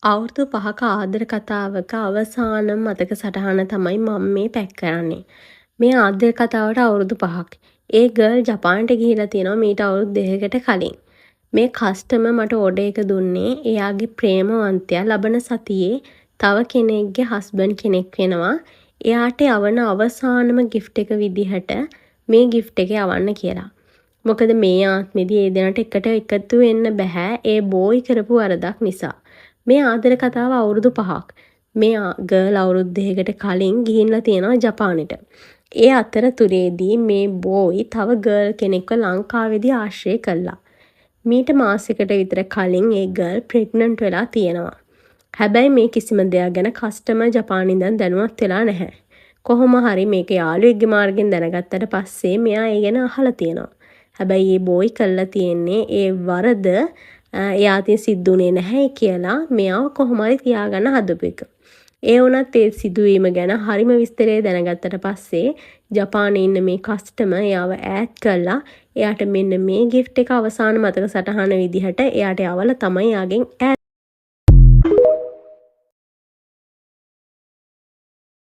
අවුරුදු 5ක ආදර කතාවක අවසාන මතක සටහන තමයි මම මේ පැක් කරන්නේ. මේ ආදර කතාවට අවුරුදු 5ක්. ඒ ගර්ල් ජපානට ගිහිලා තියෙනවා මීට අවුරුදු 2කට කලින්. මේ කස්ටමර් මට ඕඩර් එක දුන්නේ එයාගේ ප්‍රේමවන්තයා ලබන සතියේ තව කෙනෙක්ගේ හස්බන්ඩ් කෙනෙක් වෙනවා. එයාට යවන අවසානම ගිෆ්ට් එක විදිහට මේ ගිෆ්ට් එක යවන්න කියලා. මොකද මේ ආත්මෙදී ඒ දෙනාට එකට එකතු වෙන්න බෑ ඒ බෝයි කරපු වරදක් නිසා. මේ ආදර කතාව අවුරුදු 5ක්. මේ ගර්ල් අවුරුදු 2කට කලින් ගිහිල්ලා තියෙනවා ජපානෙට. ඒ අතරතුරේදී මේ බෝයි තව ගර්ල් කෙනෙක්ව ලංකාවේදී ආශ්‍රය කළා. මීට මාසයකට විතර කලින් ඒ ගර්ල් ප්‍රෙග්නන්ට් වෙලා තියෙනවා. හැබැයි මේ කිසිම දෙයක් ගැන කස්ටමර් ජපානයේ ඉඳන් දැනුවත් වෙලා නැහැ. කොහොම හරි මේක යාළුවෙක්ගේ මාර්ගෙන් දැනගත්තට පස්සේ මෙයා ඒ ගැන අහලා තියෙනවා. හැබැයි මේ බෝයි කළා තියෙන්නේ ඒ වරද එයාටින් සිද්ධුනේ නැහැ කියලා මෙයාව කොහොම හරි තියාගන්න හදපු එක. ඒ වුණත් ඒ සිදුවීම ගැන හරිම විස්තරය දැනගත්තට පස්සේ ජපානයේ ඉන්න මේ කස්ටමර් එයාව ඈඩ් කළා. එයාට මෙන්න මේ gift එක අවසාන මතක සටහන විදිහට එයාට යවලා තමයි යාගෙන්